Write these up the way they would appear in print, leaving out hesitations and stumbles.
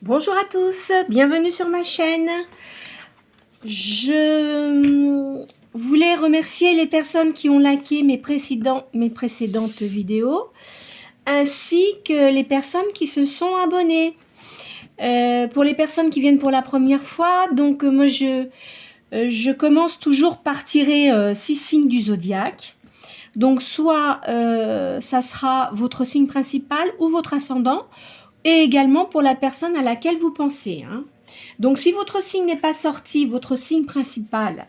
Bonjour à tous, bienvenue sur ma chaîne. Je voulais remercier les personnes qui ont liké mes précédentes vidéos, ainsi que les personnes qui se sont abonnées. Pour les personnes qui viennent pour la première fois, donc moi je commence toujours par tirer 6 signes du zodiaque. Donc soit ça sera votre signe principal ou votre ascendant, et également pour la personne à laquelle vous pensez. Donc si votre signe n'est pas sorti, votre signe principal,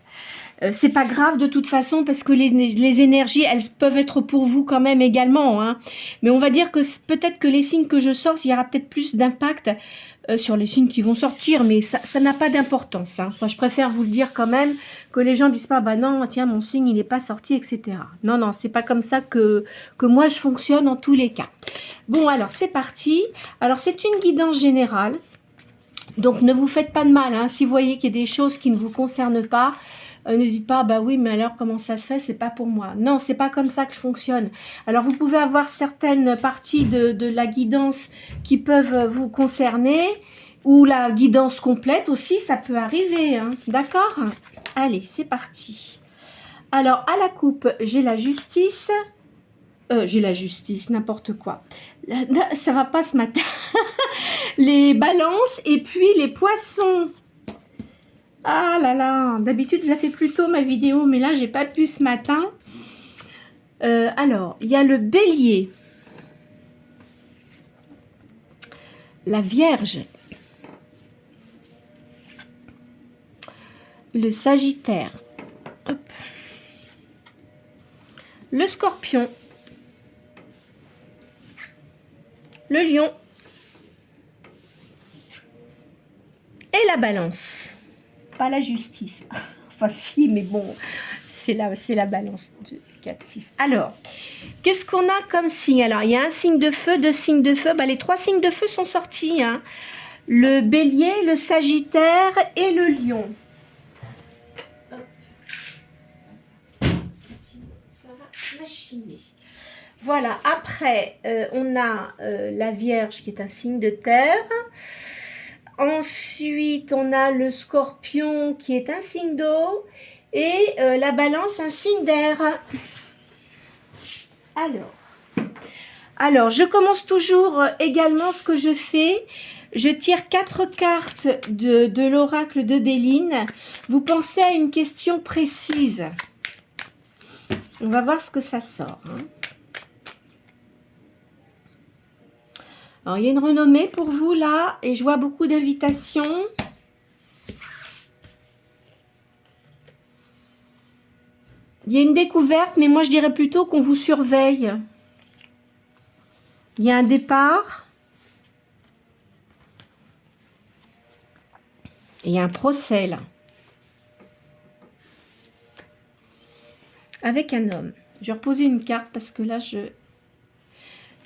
c'est pas grave de toute façon, parce que les énergies, elles peuvent être pour vous quand même également. Mais on va dire que peut-être que les signes que je sors, il y aura peut-être plus d'impact sur les signes qui vont sortir, mais ça n'a pas d'importance. Enfin, je préfère vous le dire quand même, que les gens disent pas, bah non, tiens, mon signe, il n'est pas sorti, etc. Non, non, c'est pas comme ça que moi je fonctionne en tous les cas. Bon, alors c'est parti. Alors c'est une guidance générale, donc ne vous faites pas de mal. Si vous voyez qu'il y a des choses qui ne vous concernent pas, ne dites pas, bah oui, mais alors comment ça se fait, c'est pas pour moi. Non, c'est pas comme ça que je fonctionne. Alors vous pouvez avoir certaines parties de la guidance qui peuvent vous concerner, ou la guidance complète aussi, ça peut arriver. D'accord? Allez, c'est parti. Alors à la coupe, j'ai la justice. J'ai la justice, n'importe quoi. Ça va pas ce matin. Les balances et puis les poissons. Ah là là, d'habitude je la fais plus tôt ma vidéo, mais là j'ai pas pu ce matin. Alors, il y a le bélier, la vierge, le sagittaire, hop, le scorpion, le lion et la balance. Pas la justice. Enfin si, mais bon, c'est la balance. 2, 4, 6. Alors, qu'est-ce qu'on a comme signe? Alors, il y a un signe de feu, 2 signes de feu. Les 3 signes de feu sont sortis. Le bélier, le sagittaire et le lion. Ça va machiner. Voilà, après, on a la vierge qui est un signe de terre. Ensuite, on a le scorpion qui est un signe d'eau et la balance, un signe d'air. Alors, je commence toujours également ce que je fais. Je tire 4 cartes de l'oracle de Béline. Vous pensez à une question précise. On va voir ce que ça sort. Alors, il y a une renommée pour vous là, et je vois beaucoup d'invitations. Il y a une découverte, mais moi je dirais plutôt qu'on vous surveille. Il y a un départ. Et il y a un procès là. Avec un homme. Je vais reposer une carte parce que là,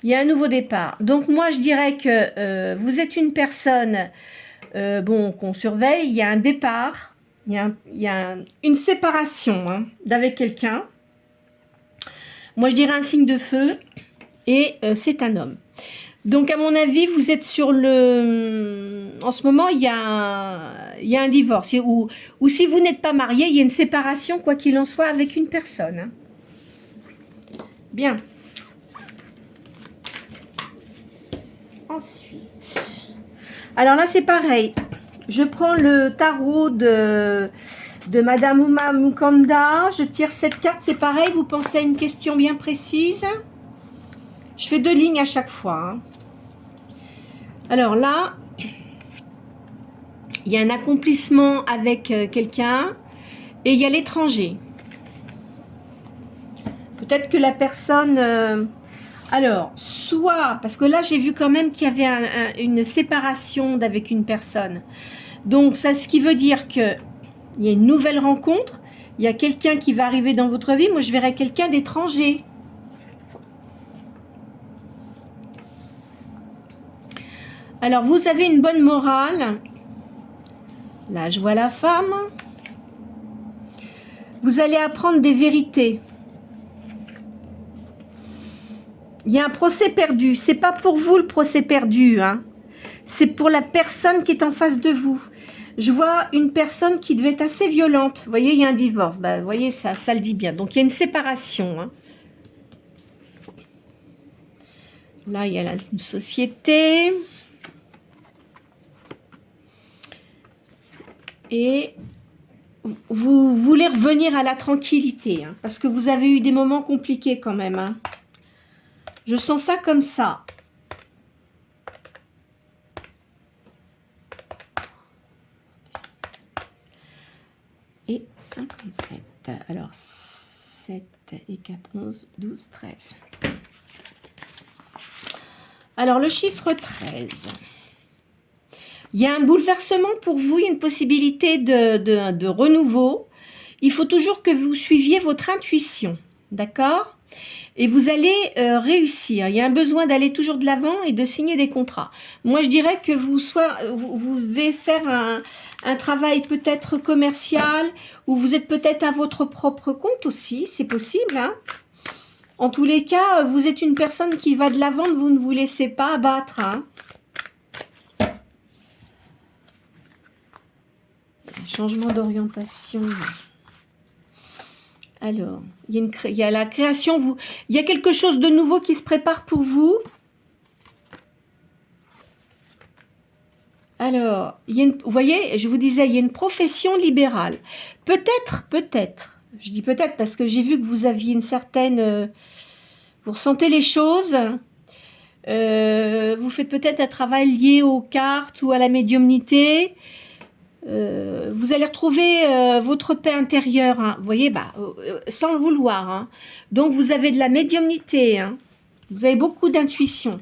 il y a un nouveau départ. Donc moi, je dirais que vous êtes une personne qu'on surveille. Il y a un départ. Il y a une séparation d'avec quelqu'un. Moi, je dirais un signe de feu. Et c'est un homme. Donc, à mon avis, vous êtes sur le... En ce moment, il y a un divorce. Ou si vous n'êtes pas marié, il y a une séparation, quoi qu'il en soit, avec une personne. Bien. Ensuite, alors là c'est pareil, je prends le tarot de Madame Uma Mukanda, je tire cette carte, c'est pareil, vous pensez à une question bien précise. Je fais 2 lignes à chaque fois. Alors là, il y a un accomplissement avec quelqu'un et il y a l'étranger. Peut-être que la personne... alors, soit, parce que là, j'ai vu quand même qu'il y avait une séparation avec une personne. Donc, ça, ce qui veut dire qu'il y a une nouvelle rencontre, il y a quelqu'un qui va arriver dans votre vie. Moi, je verrais quelqu'un d'étranger. Alors, vous avez une bonne morale. Là, je vois la femme. Vous allez apprendre des vérités. Il y a un procès perdu. C'est pas pour vous le procès perdu. c'est pour la personne qui est en face de vous. Je vois une personne qui devait être assez violente. Vous voyez, il y a un divorce. Bah, vous voyez, ça le dit bien. Donc, il y a une séparation. Hein. Là, il y a une société. Et vous voulez revenir à la tranquillité. Hein, parce que vous avez eu des moments compliqués quand même. Hein. Je sens ça comme ça. Et 57. Alors, 7 et 4, 11, 12, 13. Alors, le chiffre 13. Il y a un bouleversement pour vous, il y a une possibilité de renouveau. Il faut toujours que vous suiviez votre intuition, d'accord ? Et vous allez réussir. Il y a un besoin d'aller toujours de l'avant et de signer des contrats. Moi, je dirais que vous devez faire un travail peut-être commercial ou vous êtes peut-être à votre propre compte aussi, c'est possible. Hein. En tous les cas, vous êtes une personne qui va de l'avant, vous ne vous laissez pas abattre. Hein. Changement d'orientation. Alors, il y a la création. Il y a quelque chose de nouveau qui se prépare pour vous. Alors, vous voyez, je vous disais, il y a une profession libérale. Peut-être, je dis peut-être parce que j'ai vu que vous aviez une certaine... vous ressentez les choses. Vous faites peut-être un travail lié aux cartes ou à la médiumnité. Vous allez retrouver votre paix intérieure, hein, vous voyez, sans le vouloir. Hein. Donc, vous avez de la médiumnité, hein, vous avez beaucoup d'intuition.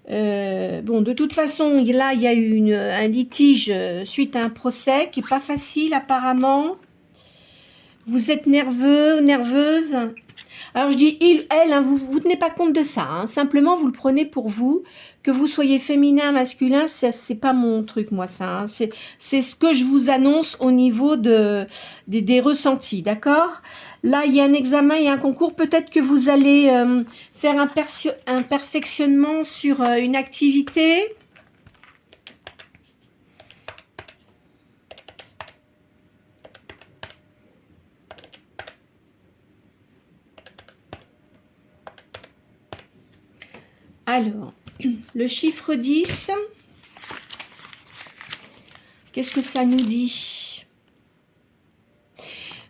Bon, de toute façon, là, il y a eu un litige suite à un procès qui n'est pas facile, apparemment. Vous êtes nerveux, nerveuse. Alors, je dis il, elle, hein, vous ne tenez pas compte de ça. Hein, simplement, vous le prenez pour vous. Que vous soyez féminin, masculin, c'est pas mon truc, moi, ça. Hein. C'est ce que je vous annonce au niveau des ressentis, d'accord? Là, il y a un examen, il y a un concours. Peut-être que vous allez faire un perfectionnement sur une activité. Alors, le chiffre 10, qu'est-ce que ça nous dit?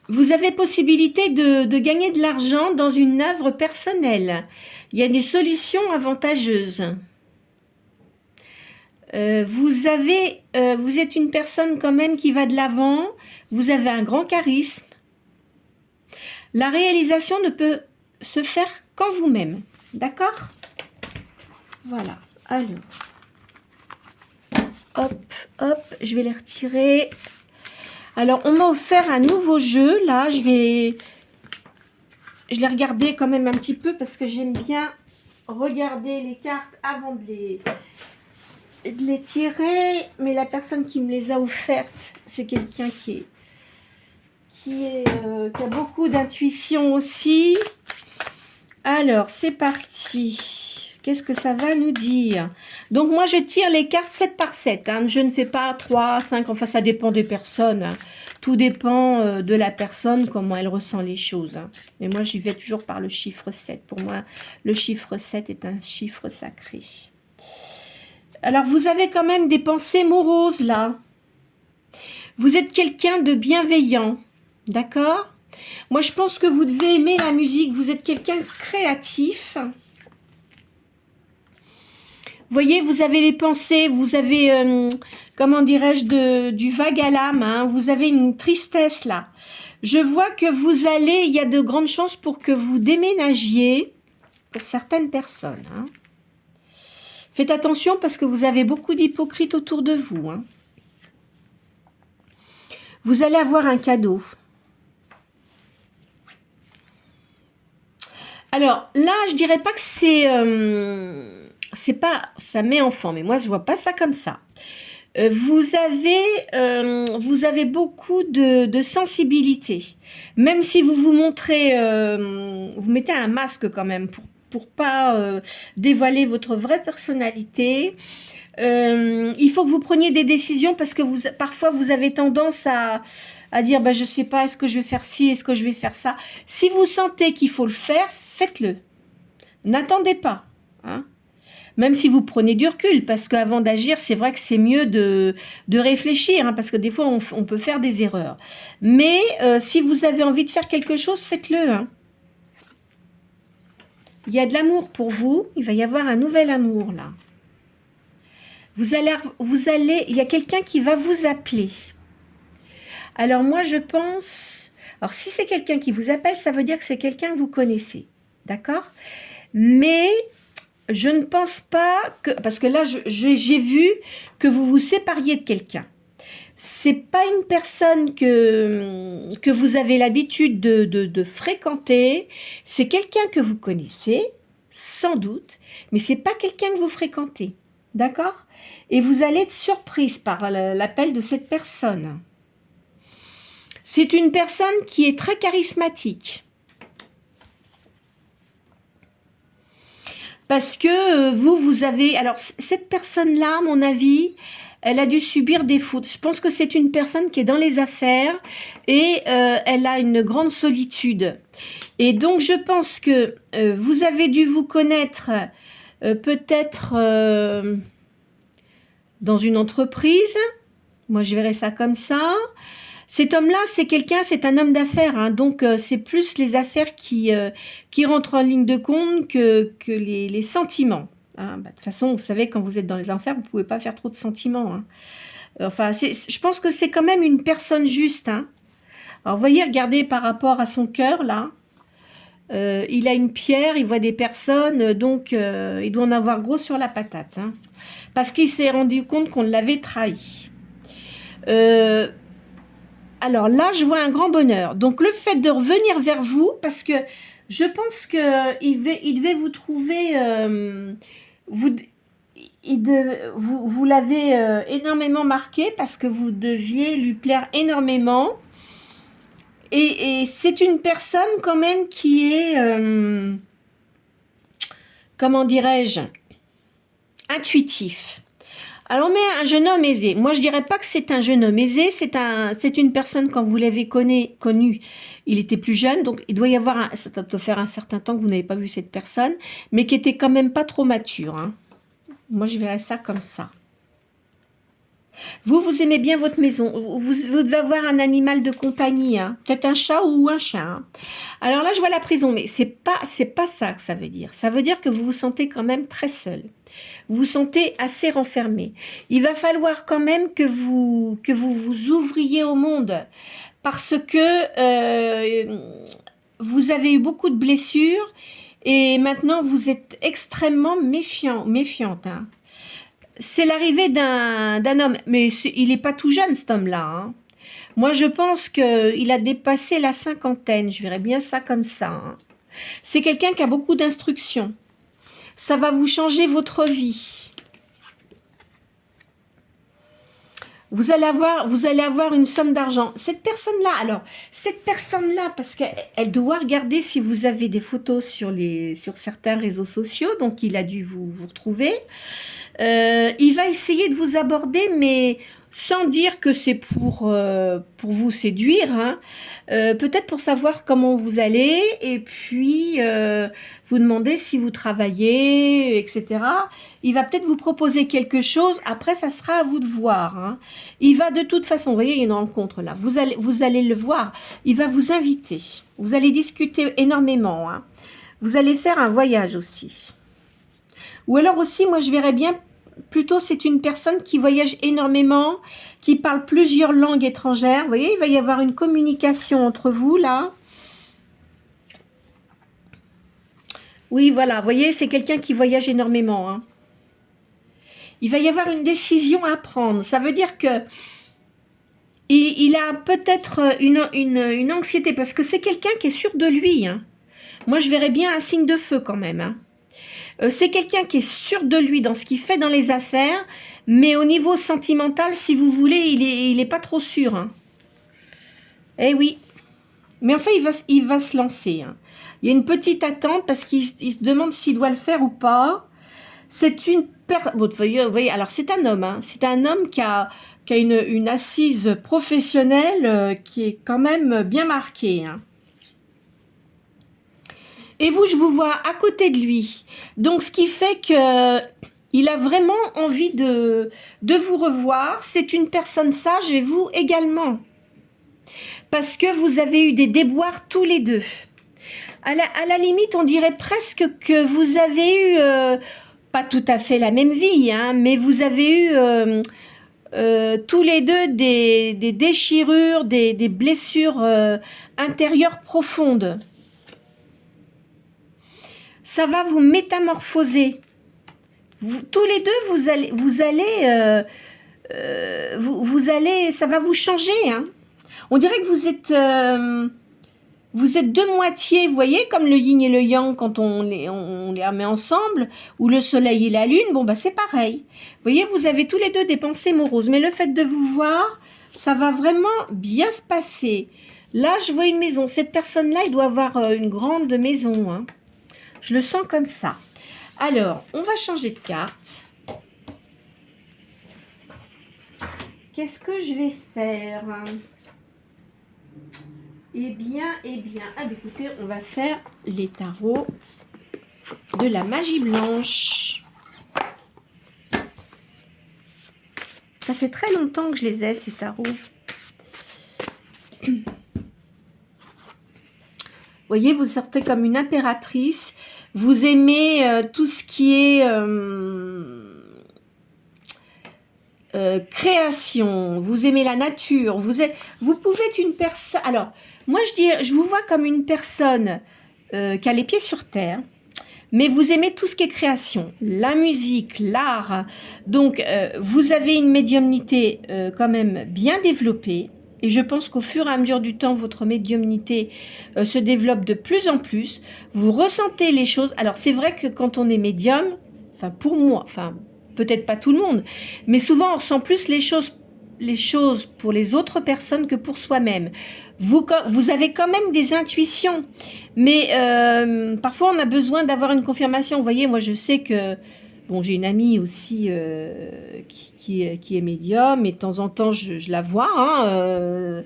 Vous avez possibilité de gagner de l'argent dans une œuvre personnelle. Il y a des solutions avantageuses. Vous êtes une personne quand même qui va de l'avant. Vous avez un grand charisme. La réalisation ne peut se faire qu'en vous-même. D'accord ? Voilà, alors, hop, je vais les retirer. Alors, on m'a offert un nouveau jeu, là, je l'ai regardé quand même un petit peu parce que j'aime bien regarder les cartes avant de les tirer. Mais la personne qui me les a offertes, c'est quelqu'un qui a beaucoup d'intuition aussi. Alors, c'est parti. Qu'est-ce que ça va nous dire? Donc, moi, je tire les cartes 7 par 7. Hein. Je ne fais pas 3, 5. Enfin, ça dépend des personnes. Hein. Tout dépend de la personne, comment elle ressent les choses. Hein. Mais moi, j'y vais toujours par le chiffre 7. Pour moi, le chiffre 7 est un chiffre sacré. Alors, vous avez quand même des pensées moroses, là. Vous êtes quelqu'un de bienveillant. D'accord? Moi, je pense que vous devez aimer la musique. Vous êtes quelqu'un de créatif. Vous voyez, vous avez les pensées, vous avez, comment dirais-je, du vague à l'âme, hein, vous avez une tristesse là. Je vois que il y a de grandes chances pour que vous déménagiez, pour certaines personnes. Hein. Faites attention parce que vous avez beaucoup d'hypocrites autour de vous. Hein. Vous allez avoir un cadeau. Alors là, je dirais pas que c'est pas ça met enfant, mais moi je vois pas ça comme ça. Vous avez beaucoup de sensibilité, même si vous vous montrez, vous mettez un masque quand même pour pas dévoiler votre vraie personnalité. il faut que vous preniez des décisions parce que parfois vous avez tendance à dire bah, je sais pas, est-ce que je vais faire ci, est-ce que je vais faire ça. Si vous sentez qu'il faut le faire, faites-le. N'attendez pas. Hein. Même si vous prenez du recul, parce qu'avant d'agir, c'est vrai que c'est mieux de réfléchir, hein, parce que des fois on peut faire des erreurs. Mais si vous avez envie de faire quelque chose, faites-le. Hein. Il y a de l'amour pour vous, il va y avoir un nouvel amour là. Il y a quelqu'un qui va vous appeler. Alors moi je pense, alors si c'est quelqu'un qui vous appelle, ça veut dire que c'est quelqu'un que vous connaissez, d'accord? Mais je ne pense pas que, parce que là j'ai vu que vous vous sépariez de quelqu'un. C'est pas une personne que vous avez l'habitude de fréquenter, c'est quelqu'un que vous connaissez, sans doute, mais c'est pas quelqu'un que vous fréquentez, d'accord? Et vous allez être surprise par l'appel de cette personne. C'est une personne qui est très charismatique. Parce que vous avez... Alors, cette personne-là, à mon avis, elle a dû subir des fautes. Je pense que c'est une personne qui est dans les affaires et elle a une grande solitude. Et donc, je pense que vous avez dû vous connaître peut-être dans une entreprise. Moi, je verrais ça comme ça. Cet homme-là, c'est un homme d'affaires, hein, donc c'est plus les affaires qui rentrent en ligne de compte que les sentiments. Hein. Bah, de toute façon, vous savez, quand vous êtes dans les enfers, vous ne pouvez pas faire trop de sentiments. Hein. Enfin, je pense que c'est quand même une personne juste. Hein. Alors, vous voyez, regardez par rapport à son cœur, là. Il a une pierre, il voit des personnes, donc il doit en avoir gros sur la patate. Hein, parce qu'il s'est rendu compte qu'on l'avait trahi. Alors là, je vois un grand bonheur. Donc, le fait de revenir vers vous, parce que je pense qu'il devait vous trouver... vous l'avez énormément marqué parce que vous deviez lui plaire énormément. Et c'est une personne quand même qui est... comment dirais-je, intuitif. Alors, on met un jeune homme aisé. Moi, je dirais pas que c'est un jeune homme aisé. C'est une personne, quand vous l'avez connu, il était plus jeune. Donc, il doit y avoir... ça doit faire un certain temps que vous n'avez pas vu cette personne. Mais qui était quand même pas trop mature. Hein. Moi, je verrais ça comme ça. Vous aimez bien votre maison. Vous devez avoir un animal de compagnie. Hein. Peut-être un chat ou un chien. Hein. Alors là, je vois la prison. Mais c'est pas ça que ça veut dire. Ça veut dire que vous vous sentez quand même très seul. Vous vous sentez assez renfermé. Il va falloir quand même que vous vous ouvriez au monde. Parce que vous avez eu beaucoup de blessures. Et maintenant, vous êtes extrêmement méfiante. Hein. C'est l'arrivée d'un homme, mais il n'est pas tout jeune cet homme-là. Hein. Moi, je pense qu'il a dépassé la cinquantaine, je verrais bien ça comme ça. Hein. C'est quelqu'un qui a beaucoup d'instructions. Ça va vous changer votre vie. Vous allez avoir une somme d'argent. Cette personne-là, parce qu'elle doit regarder si vous avez des photos sur certains réseaux sociaux, donc il a dû vous retrouver. Il va essayer de vous aborder, mais sans dire que c'est pour vous séduire, hein. Peut-être pour savoir comment vous allez, et puis vous demander si vous travaillez, etc. Il va peut-être vous proposer quelque chose, après ça sera à vous de voir. Hein. Il va de toute façon, vous voyez, il y a une rencontre là, vous allez le voir, il va vous inviter, vous allez discuter énormément, hein. Vous allez faire un voyage aussi. Ou alors aussi, moi je verrais bien, plutôt c'est une personne qui voyage énormément, qui parle plusieurs langues étrangères. Vous voyez, il va y avoir une communication entre vous là. Oui, voilà, vous voyez, c'est quelqu'un qui voyage énormément. Hein. Il va y avoir une décision à prendre. Ça veut dire que il a peut-être une anxiété, parce que c'est quelqu'un qui est sûr de lui. Hein. Moi, je verrais bien un signe de feu quand même. Hein. C'est quelqu'un qui est sûr de lui dans ce qu'il fait dans les affaires, mais au niveau sentimental, si vous voulez, il est pas trop sûr. Hein. Eh oui. Mais enfin, il va se lancer. Hein. Il y a une petite attente parce qu'il se demande s'il doit le faire ou pas. C'est une bon, vous voyez, alors c'est un homme, hein, c'est un homme qui a une assise professionnelle qui est quand même bien marquée. Hein. Et vous, je vous vois à côté de lui. Donc, ce qui fait que il a vraiment envie de vous revoir. C'est une personne sage et vous également. Parce que vous avez eu des déboires tous les deux. À la limite, on dirait presque que vous avez eu, pas tout à fait la même vie, hein, mais vous avez eu tous les deux des déchirures, des blessures intérieures profondes. Ça va vous métamorphoser. Tous les deux, vous allez, ça va vous changer. Hein. On dirait que vous êtes deux moitiés, vous voyez, comme le yin et le yang quand on les remet ensemble, ou le soleil et la lune, bon bah c'est pareil. Vous voyez, vous avez tous les deux des pensées moroses, mais le fait de vous voir, ça va vraiment bien se passer. Là, je vois une maison. Cette personne-là, il doit avoir une grande maison. Hein. Je le sens comme ça. Alors, on va changer de carte. Qu'est-ce que je vais faire ? Eh bien, ah, écoutez, on va faire les tarots de la magie blanche. Ça fait très longtemps que je les ai, ces tarots. Vous voyez, vous sortez comme une impératrice. Vous aimez tout ce qui est création. Vous aimez la nature. Vous pouvez être une personne... Alors, moi, je vous vois comme une personne qui a les pieds sur terre. Mais vous aimez tout ce qui est création, la musique, l'art. Donc, vous avez une médiumnité quand même bien développée. Et je pense qu'au fur et à mesure du temps, votre médiumnité se développe de plus en plus. Vous ressentez les choses. Alors, c'est vrai que quand on est médium, enfin pour moi, enfin peut-être pas tout le monde, mais souvent on ressent plus les choses pour les autres personnes que pour soi-même. Vous avez quand même des intuitions, mais parfois on a besoin d'avoir une confirmation. Vous voyez, moi je sais que, bon, j'ai une amie aussi qui est médium, et de temps en temps je la vois, hein,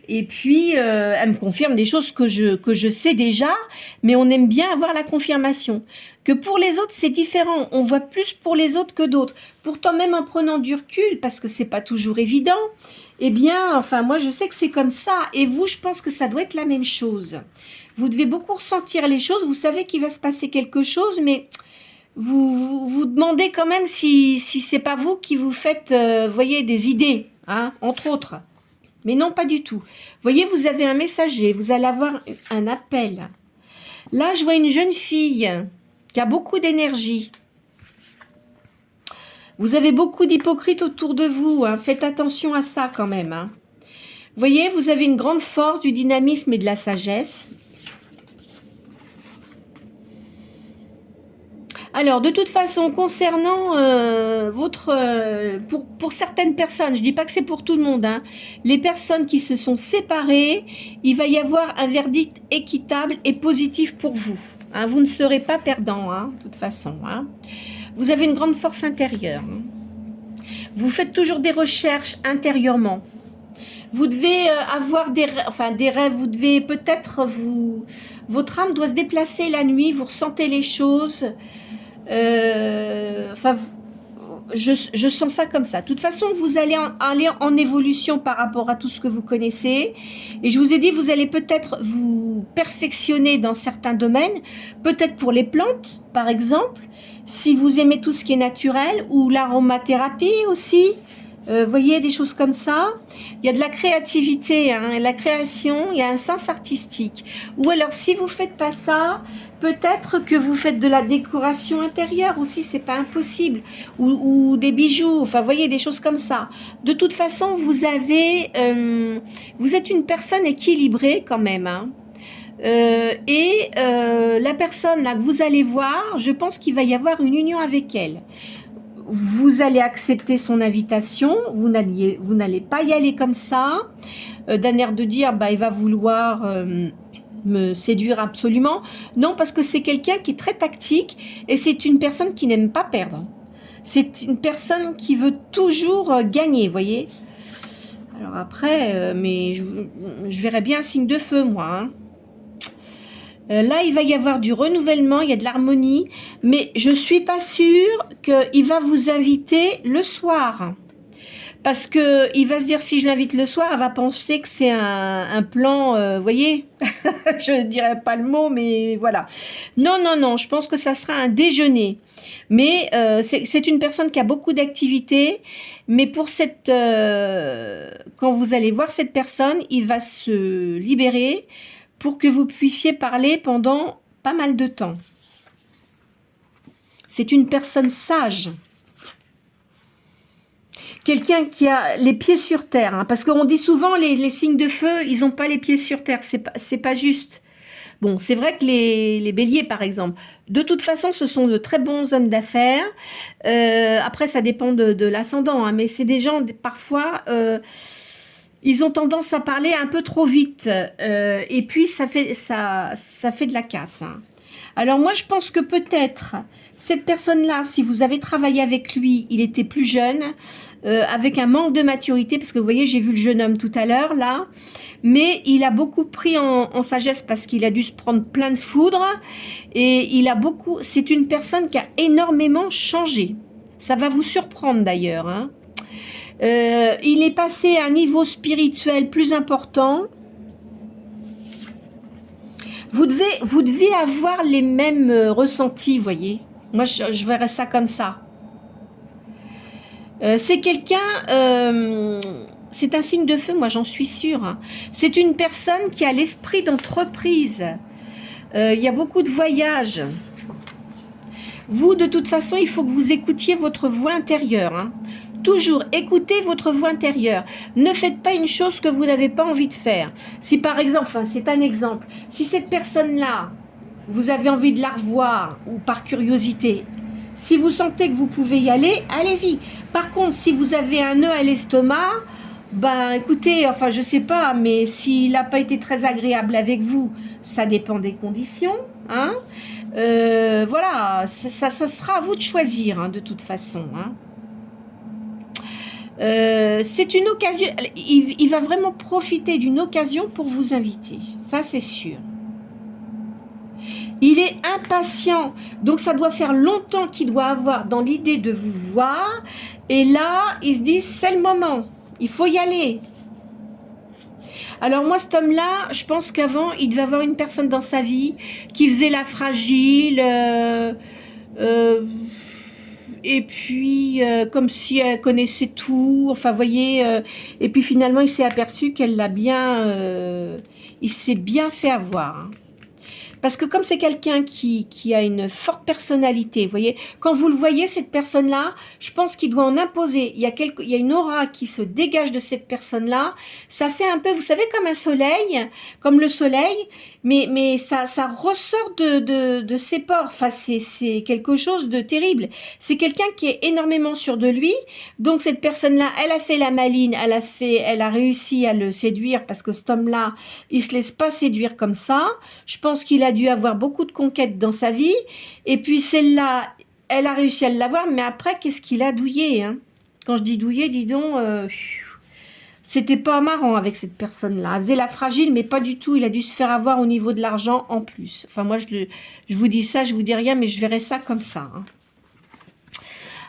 et puis elle me confirme des choses que je sais déjà, mais on aime bien avoir la confirmation. Que pour les autres c'est différent, on voit plus pour les autres que d'autres. Pourtant, même en prenant du recul, parce que c'est pas toujours évident, eh bien, enfin moi je sais que c'est comme ça, et vous, je pense que ça doit être la même chose. Vous devez beaucoup ressentir les choses, vous savez qu'il va se passer quelque chose, mais vous demandez quand même si c'est pas vous qui vous faites, voyez, des idées, hein, entre autres. Mais non, pas du tout. Vous voyez, vous avez un messager, vous allez avoir un appel. Là, je vois une jeune fille qui a beaucoup d'énergie. Vous avez beaucoup d'hypocrites autour de vous. Hein. Faites attention à ça quand même. Hein. Vous voyez, vous avez une grande force, du dynamisme et de la sagesse. Alors, de toute façon, concernant pour certaines personnes, je ne dis pas que c'est pour tout le monde, hein, les personnes qui se sont séparées, il va y avoir un verdict équitable et positif pour vous. Hein, vous ne serez pas perdant, hein, de toute façon. Hein. Vous avez une grande force intérieure. Hein. Vous faites toujours des recherches intérieurement. Vous devez avoir des rêves, vous devez peut-être votre âme doit se déplacer la nuit, vous ressentez les choses. Je sens ça comme ça. De toute façon, vous allez aller en évolution par rapport à tout ce que vous connaissez. Et je vous ai dit, vous allez peut-être vous perfectionner dans certains domaines, peut-être pour les plantes, par exemple, si vous aimez tout ce qui est naturel, ou l'aromathérapie aussi. Voyez, des choses comme ça. Il y a de la créativité, hein, la création, il y a un sens artistique. Ou alors, si vous ne faites pas ça, peut-être que vous faites de la décoration intérieure aussi, c'est pas impossible. Ou des bijoux, enfin, voyez, des choses comme ça. De toute façon, vous êtes une personne équilibrée quand même, hein. La personne là que vous allez voir, je pense qu'il va y avoir une union avec elle. Vous allez accepter son invitation, vous n'allez pas y aller comme ça, d'un air de dire, bah, il va vouloir me séduire absolument. Non, parce que c'est quelqu'un qui est très tactique, et c'est une personne qui n'aime pas perdre. C'est une personne qui veut toujours gagner, vous voyez. Alors après, mais je verrais bien un signe de feu, moi. Hein. Là, il va y avoir du renouvellement, il y a de l'harmonie, mais je ne suis pas sûre qu'il va vous inviter le soir. Parce qu'il va se dire, si je l'invite le soir, elle va penser que c'est un plan, vous voyez. Je ne dirais pas le mot, mais voilà. Non, non, non, je pense que ça sera un déjeuner. Mais c'est une personne qui a beaucoup d'activités. Mais pour cette, quand vous allez voir cette personne, il va se libérer pour que vous puissiez parler pendant pas mal de temps. C'est une personne sage. Quelqu'un qui a les pieds sur terre. Hein, parce qu'on dit souvent les signes de feu, ils n'ont pas les pieds sur terre. C'est pas juste. Bon, c'est vrai que les béliers, par exemple, de toute façon, ce sont de très bons hommes d'affaires. Après, ça dépend de l'ascendant. Hein, mais c'est des gens, parfois... ils ont tendance à parler un peu trop vite et puis ça fait de la casse. Hein. Alors moi je pense que peut-être cette personne-là, si vous avez travaillé avec lui, il était plus jeune, avec un manque de maturité, parce que vous voyez j'ai vu le jeune homme tout à l'heure là, mais il a beaucoup pris en sagesse parce qu'il a dû se prendre plein de foudre et c'est une personne qui a énormément changé. Ça va vous surprendre d'ailleurs, hein. Il est passé à un niveau spirituel plus important. Vous devez avoir les mêmes ressentis, vous voyez. Moi, je verrais ça comme ça. C'est quelqu'un... c'est un signe de feu, moi j'en suis sûre. Hein. C'est une personne qui a l'esprit d'entreprise. Il y a beaucoup de voyages. Vous, de toute façon, il faut que vous écoutiez votre voix intérieure. Hein. Toujours écoutez votre voix intérieure. Ne faites pas une chose que vous n'avez pas envie de faire. Si par exemple, enfin, c'est un exemple, si cette personne-là, vous avez envie de la revoir ou par curiosité, si vous sentez que vous pouvez y aller, allez-y. Par contre, si vous avez un nœud à l'estomac, ben écoutez, enfin je sais pas, mais s'il n'a pas été très agréable avec vous, ça dépend des conditions, hein. Voilà, ça sera à vous de choisir, hein, de toute façon, hein. C'est une occasion, il va vraiment profiter d'une occasion pour vous inviter, ça c'est sûr. Il est impatient, donc ça doit faire longtemps qu'il doit avoir dans l'idée de vous voir, et là il se dit c'est le moment, il faut y aller. Alors moi cet homme-là, je pense qu'avant il devait avoir une personne dans sa vie qui faisait la fragile, et puis comme si elle connaissait tout, enfin vous voyez, et puis finalement il s'est aperçu qu'elle l'a bien, il s'est bien fait avoir. Hein. Parce que comme c'est quelqu'un qui a une forte personnalité, vous voyez, quand vous le voyez, cette personne-là, je pense qu'il doit en imposer. Il y a une aura qui se dégage de cette personne-là. Ça fait un peu, vous savez, comme un soleil, comme le soleil, mais ça ressort de ses pores. Enfin, c'est quelque chose de terrible. C'est quelqu'un qui est énormément sûr de lui. Donc cette personne-là, elle a fait la maline, elle a réussi à le séduire parce que cet homme-là, il se laisse pas séduire comme ça. Je pense qu'il a dû avoir beaucoup de conquêtes dans sa vie, et puis celle-là, elle a réussi à l'avoir, mais après, qu'est-ce qu'il a douillé, hein. Quand je dis douillé, dis donc, c'était pas marrant avec cette personne-là. Elle faisait la fragile, mais pas du tout. Il a dû se faire avoir au niveau de l'argent en plus. Enfin, moi, je vous dis ça, je vous dis rien, mais je verrais ça comme ça. Hein.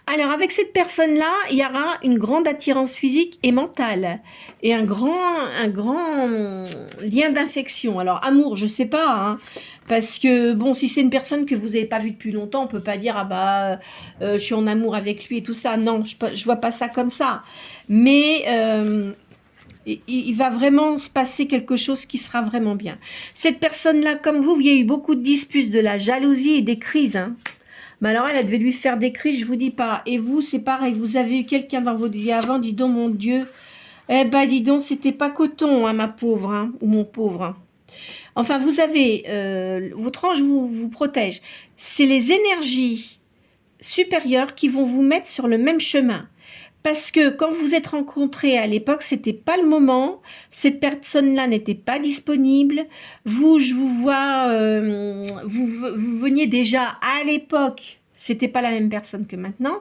Alors, avec cette personne-là, il y aura une grande attirance physique et mentale. Et un grand lien d'infection. Alors, amour, je sais pas, hein, parce que, bon, si c'est une personne que vous n'avez pas vue depuis longtemps, on peut pas dire, ah bah, je suis en amour avec lui et tout ça. Non, je vois pas ça comme ça. Mais... il va vraiment se passer quelque chose qui sera vraiment bien. Cette personne-là, comme vous, il y a eu beaucoup de disputes, de la jalousie et des crises. Hein. Mais alors elle devait lui faire des crises, je vous dis pas. Et vous, c'est pareil, vous avez eu quelqu'un dans votre vie avant, dis donc, mon Dieu. Eh ben, dis donc, c'était pas coton, hein, ma pauvre, hein, ou mon pauvre. Hein. Enfin, vous avez, votre ange vous protège. C'est les énergies supérieures qui vont vous mettre sur le même chemin. Parce que quand vous êtes rencontrés à l'époque, c'était pas le moment. Cette personne-là n'était pas disponible. Vous, je vous vois, vous veniez déjà à l'époque C'était pas la même personne que maintenant.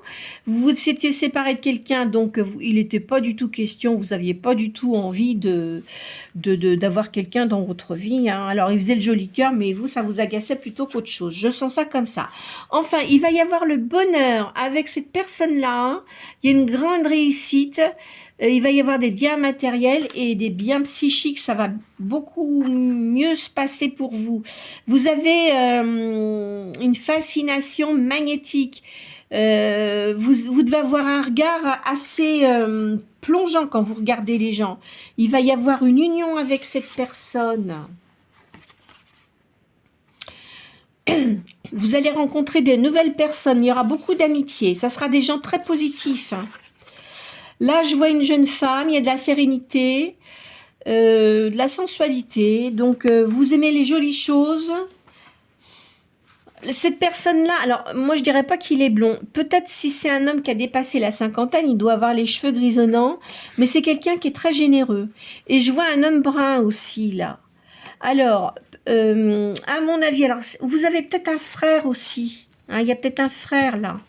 Vous vous étiez séparé de quelqu'un, donc il n'était pas du tout question, vous n'aviez pas du tout envie d'avoir quelqu'un dans votre vie. Hein. Alors, il faisait le joli cœur, mais vous, ça vous agaçait plutôt qu'autre chose. Je sens ça comme ça. Enfin, il va y avoir le bonheur avec cette personne-là. Il y a une grande réussite. Il va y avoir des biens matériels et des biens psychiques. Ça va beaucoup mieux se passer pour vous. Vous avez une fascination magnétique. Vous devez avoir un regard assez plongeant quand vous regardez les gens. Il va y avoir une union avec cette personne. Vous allez rencontrer de nouvelles personnes. Il y aura beaucoup d'amitié. Ça sera des gens très positifs. Là, je vois une jeune femme. Il y a de la sérénité, de la sensualité. Donc, vous aimez les jolies choses. Cette personne-là, alors moi je dirais pas qu'il est blond. Peut-être si c'est un homme qui a dépassé la cinquantaine, il doit avoir les cheveux grisonnants. Mais c'est quelqu'un qui est très généreux. Et je vois un homme brun aussi là. Alors, à mon avis, alors vous avez peut-être un frère aussi. Hein, il y a peut-être un frère là.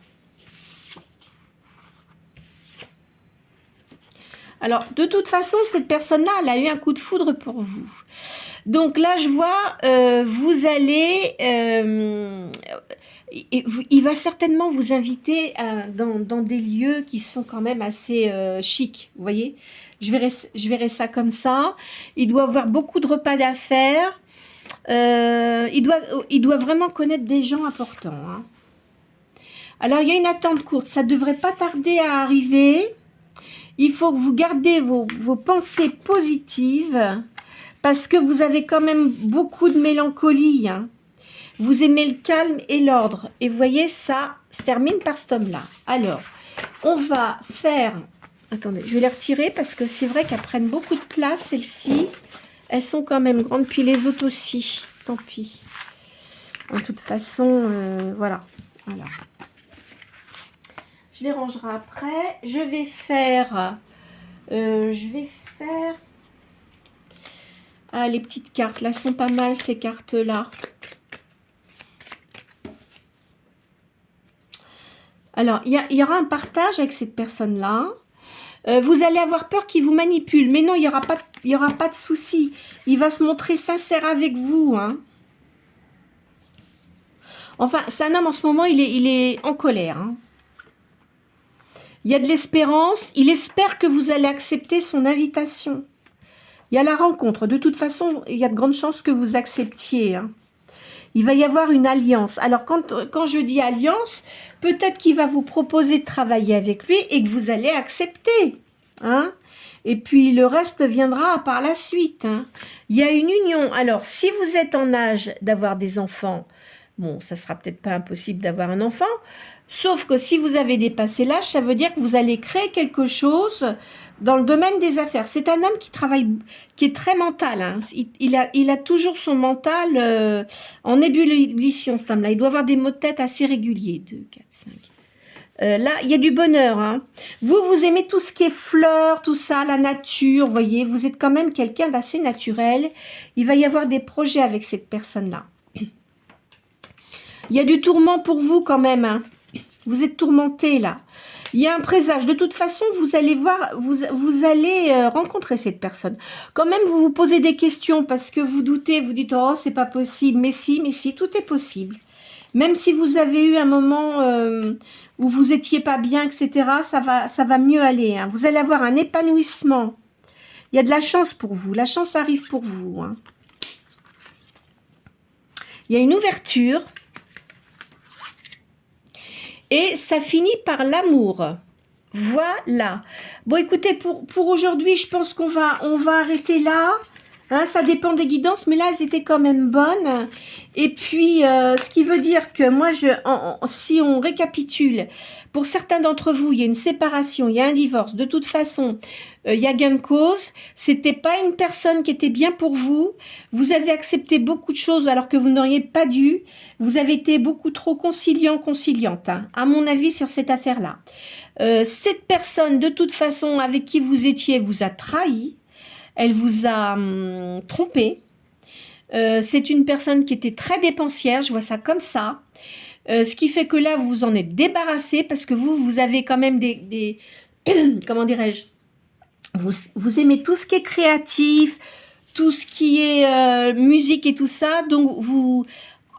Alors, de toute façon, cette personne-là, elle a eu un coup de foudre pour vous. Donc là, je vois, vous allez... il va certainement vous inviter dans des lieux qui sont quand même assez chics, vous voyez. Je verrai ça comme ça. Il doit avoir beaucoup de repas d'affaires. Il doit vraiment connaître des gens importants. Hein. Alors, il y a une attente courte. Ça ne devrait pas tarder à arriver. Il faut que vous gardez vos pensées positives parce que vous avez quand même beaucoup de mélancolie. Hein. Vous aimez le calme et l'ordre. Et vous voyez, ça se termine par cet homme-là. Alors, on va faire... Attendez, je vais les retirer parce que c'est vrai qu'elles prennent beaucoup de place, celles-ci. Elles sont quand même grandes, puis les autres aussi. Tant pis. De toute façon, voilà. Voilà. Je les rangerai après. Je vais faire... Ah, les petites cartes, là, sont pas mal, ces cartes-là. Alors, il y aura un partage avec cette personne-là. Vous allez avoir peur qu'il vous manipule. Mais non, il y aura pas de souci. Il va se montrer sincère avec vous. Hein. Enfin, c'est un homme, en ce moment, il est en colère. Hein. Il y a de l'espérance. Il espère que vous allez accepter son invitation. Il y a la rencontre. De toute façon, il y a de grandes chances que vous acceptiez. Hein. Il va y avoir une alliance. Alors, quand je dis alliance, peut-être qu'il va vous proposer de travailler avec lui et que vous allez accepter. Hein. Et puis, le reste viendra par la suite. Hein. Il y a une union. Alors, si vous êtes en âge d'avoir des enfants, bon, ça sera peut-être pas impossible d'avoir un enfant. Sauf que si vous avez dépassé l'âge, ça veut dire que vous allez créer quelque chose dans le domaine des affaires. C'est un homme qui travaille, qui est très mental. Hein. Il a toujours son mental en ébullition, cet homme-là. Il doit avoir des maux de tête assez réguliers. 2, 4, 5. Là, il y a du bonheur. Hein. Vous aimez tout ce qui est fleurs, tout ça, la nature, vous voyez. Vous êtes quand même quelqu'un d'assez naturel. Il va y avoir des projets avec cette personne-là. Il y a du tourment pour vous quand même. Hein. Vous êtes tourmenté là. Il y a un présage. De toute façon, vous allez voir, vous allez rencontrer cette personne. Quand même, vous vous posez des questions parce que vous doutez, vous dites « Oh, c'est pas possible. » Mais si, tout est possible. Même si vous avez eu un moment où vous étiez pas bien, etc., ça va mieux aller. Hein. Vous allez avoir un épanouissement. Il y a de la chance pour vous. La chance arrive pour vous. Hein. Il y a une ouverture. Et ça finit par l'amour. Voilà. Bon, écoutez, pour aujourd'hui, je pense qu'on va arrêter là. Hein, ça dépend des guidances, mais là, elles étaient quand même bonnes. Et puis, ce qui veut dire que moi, si on récapitule, pour certains d'entre vous, il y a une séparation, il y a un divorce. De toute façon, il y a gain de cause. C'était pas une personne qui était bien pour vous. Vous avez accepté beaucoup de choses alors que vous n'auriez pas dû. Vous avez été beaucoup trop conciliante, hein, à mon avis, sur cette affaire-là. Cette personne, de toute façon, avec qui vous étiez, vous a trahi. Elle vous a trompé. C'est une personne qui était très dépensière, je vois ça comme ça. Ce qui fait que là, vous vous en êtes débarrassé parce que vous avez quand même des comment dirais-je, vous aimez tout ce qui est créatif, tout ce qui est musique et tout ça, donc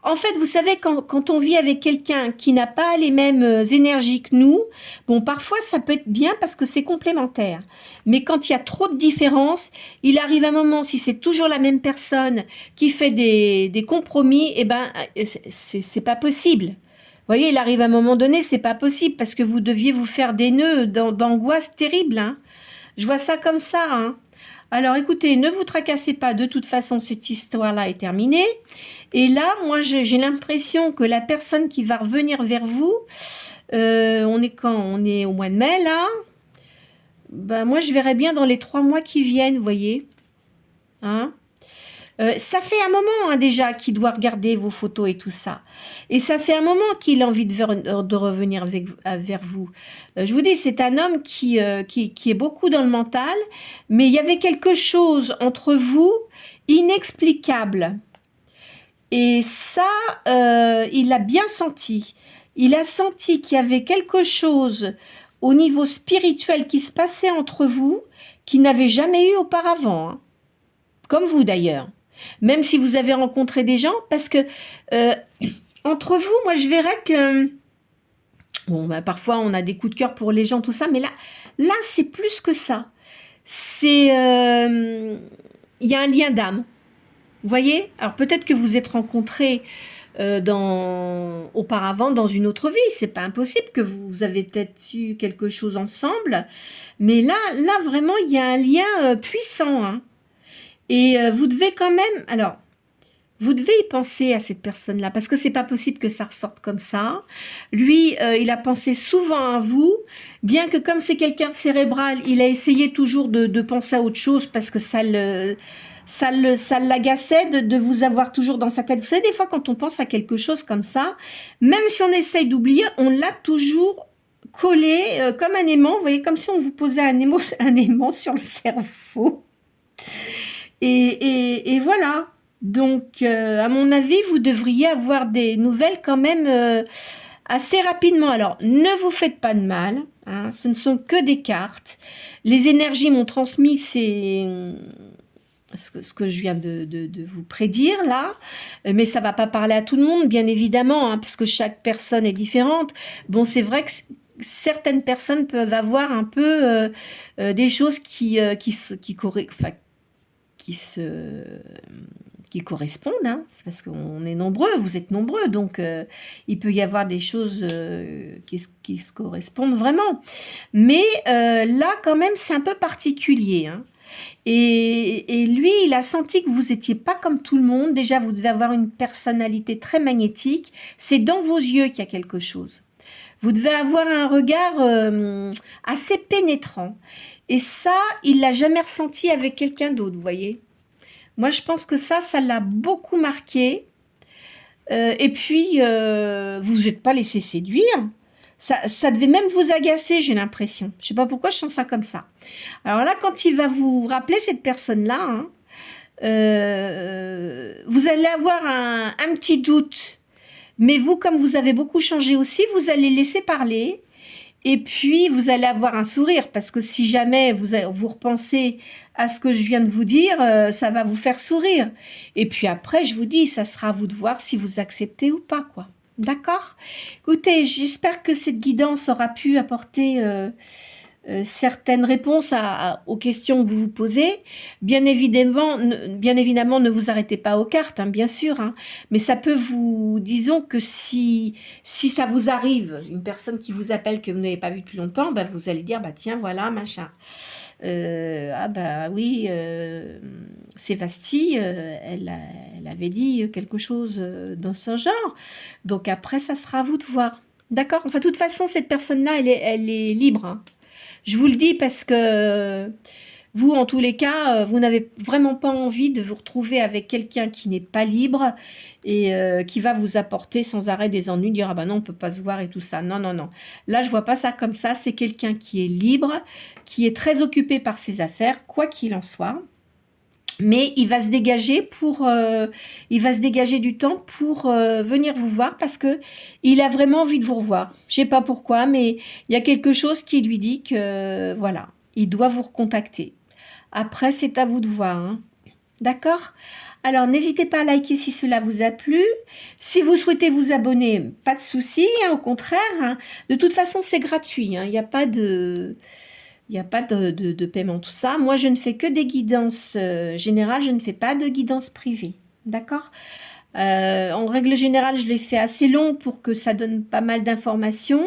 en fait, vous savez, quand on vit avec quelqu'un qui n'a pas les mêmes énergies que nous, bon, parfois ça peut être bien parce que c'est complémentaire. Mais quand il y a trop de différences, il arrive un moment, si c'est toujours la même personne qui fait des compromis, eh ben, c'est pas possible. Vous voyez, il arrive un moment donné, c'est pas possible parce que vous deviez vous faire des nœuds d'angoisse terrible, hein. Je vois ça comme ça, hein. Alors écoutez, ne vous tracassez pas, de toute façon cette histoire-là est terminée. Et là, moi j'ai l'impression que la personne qui va revenir vers vous, on est quand? On est au mois de mai là. Ben, moi je verrais bien dans les 3 mois qui viennent, vous voyez. Hein? Ça fait un moment hein, déjà qu'il doit regarder vos photos et tout ça. Et ça fait un moment qu'il a envie de revenir vers vous. Je vous dis, c'est un homme qui est beaucoup dans le mental, mais il y avait quelque chose entre vous inexplicable. Et ça, il l'a bien senti. Il a senti qu'il y avait quelque chose au niveau spirituel qui se passait entre vous, qu'il n'avait jamais eu auparavant. Hein. Comme vous d'ailleurs. Même si vous avez rencontré des gens, parce que entre vous, moi je verrais que bon, bah, parfois on a des coups de cœur pour les gens, tout ça, mais là c'est plus que ça. C'est il y a un lien d'âme. Vous voyez? Alors peut-être que vous êtes rencontrés auparavant dans une autre vie. C'est pas impossible que vous avez peut-être eu quelque chose ensemble, mais là vraiment il y a un lien puissant. Hein. Et vous devez quand même, alors, vous devez y penser à cette personne-là, parce que c'est pas possible que ça ressorte comme ça. Lui, il a pensé souvent à vous, bien que comme c'est quelqu'un de cérébral, il a essayé toujours de penser à autre chose, parce que ça l'agaçait de vous avoir toujours dans sa tête. Vous savez, des fois, quand on pense à quelque chose comme ça, même si on essaye d'oublier, on l'a toujours collé comme un aimant, vous voyez, comme si on vous posait un aimant sur le cerveau. Et voilà. Donc, à mon avis, vous devriez avoir des nouvelles quand même assez rapidement. Alors, ne vous faites pas de mal. Hein, ce ne sont que des cartes. Les énergies m'ont transmis ce que je viens de vous prédire là. Mais ça ne va pas parler à tout le monde, bien évidemment, hein, parce que chaque personne est différente. Bon, c'est vrai que certaines personnes peuvent avoir un peu des choses qui correspondent, hein. C'est parce qu'on est nombreux, vous êtes nombreux, donc il peut y avoir des choses qui se correspondent vraiment. Mais là, quand même, c'est un peu particulier. Hein. Et lui, il a senti que vous n'étiez pas comme tout le monde. Déjà, vous devez avoir une personnalité très magnétique. C'est dans vos yeux qu'il y a quelque chose. Vous devez avoir un regard assez pénétrant. Et ça, il l'a jamais ressenti avec quelqu'un d'autre, vous voyez. Moi, je pense que ça l'a beaucoup marqué. Et puis, vous vous êtes pas laissé séduire. Ça devait même vous agacer, j'ai l'impression. Je sais pas pourquoi je sens ça comme ça. Alors là, quand il va vous rappeler cette personne-là, hein, vous allez avoir un petit doute. Mais vous, comme vous avez beaucoup changé aussi, vous allez laisser parler. Et puis, vous allez avoir un sourire, parce que si jamais vous repensez à ce que je viens de vous dire, ça va vous faire sourire. Et puis après, je vous dis, ça sera à vous de voir si vous acceptez ou pas, quoi. D'accord? Écoutez, j'espère que cette guidance aura pu apporter certaines réponses aux questions que vous vous posez. Bien évidemment, ne vous arrêtez pas aux cartes, hein, bien sûr, hein, mais ça peut disons que si ça vous arrive, une personne qui vous appelle que vous n'avez pas vu depuis longtemps, bah, vous allez dire, bah tiens, voilà, machin. Ah bah oui, Sévastie, elle avait dit quelque chose dans ce genre. Donc après, ça sera à vous de voir. D'accord? Enfin, de toute façon, cette personne-là, elle est libre, hein. Je vous le dis parce que vous, en tous les cas, vous n'avez vraiment pas envie de vous retrouver avec quelqu'un qui n'est pas libre et qui va vous apporter sans arrêt des ennuis, dire « Ah ben non, on ne peut pas se voir et tout ça. » Non, non, non. Là, je vois pas ça comme ça. C'est quelqu'un qui est libre, qui est très occupé par ses affaires, quoi qu'il en soit. Mais il va se dégager du temps pour venir vous voir parce que il a vraiment envie de vous revoir. Je sais pas pourquoi, mais il y a quelque chose qui lui dit que voilà, il doit vous recontacter. Après, c'est à vous de voir, hein. D'accord? Alors, n'hésitez pas à liker si cela vous a plu. Si vous souhaitez vous abonner, pas de souci, hein, au contraire, hein. De toute façon, c'est gratuit, hein. Il n'y a pas de... Il n'y a pas de paiement, tout ça. Moi, je ne fais que des guidances générales, je ne fais pas de guidance privée. D'accord? En règle générale, je les fais assez long pour que ça donne pas mal d'informations.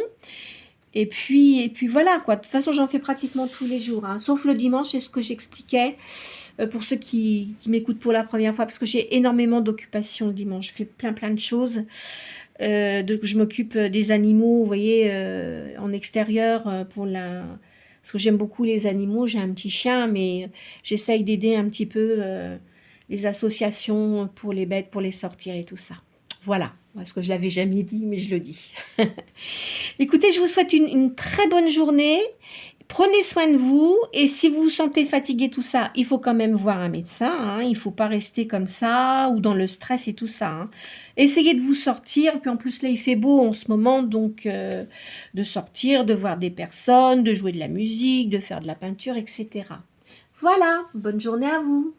Et puis voilà, quoi. De toute façon, j'en fais pratiquement tous les jours, hein. Sauf le dimanche, c'est ce que j'expliquais pour ceux qui m'écoutent pour la première fois, parce que j'ai énormément d'occupations le dimanche. Je fais plein de choses. Je m'occupe des animaux, vous voyez, en extérieur parce que j'aime beaucoup les animaux. J'ai un petit chien, mais j'essaye d'aider un petit peu les associations pour les bêtes, pour les sortir et tout ça. Voilà, parce que je l'avais jamais dit, mais je le dis. Écoutez, je vous souhaite une très bonne journée. Prenez soin de vous et si vous vous sentez fatigué, tout ça, il faut quand même voir un médecin, hein. Il ne faut pas rester comme ça ou dans le stress et tout ça, hein. Essayez de vous sortir, puis en plus là il fait beau en ce moment, donc de sortir, de voir des personnes, de jouer de la musique, de faire de la peinture, etc. Voilà, bonne journée à vous.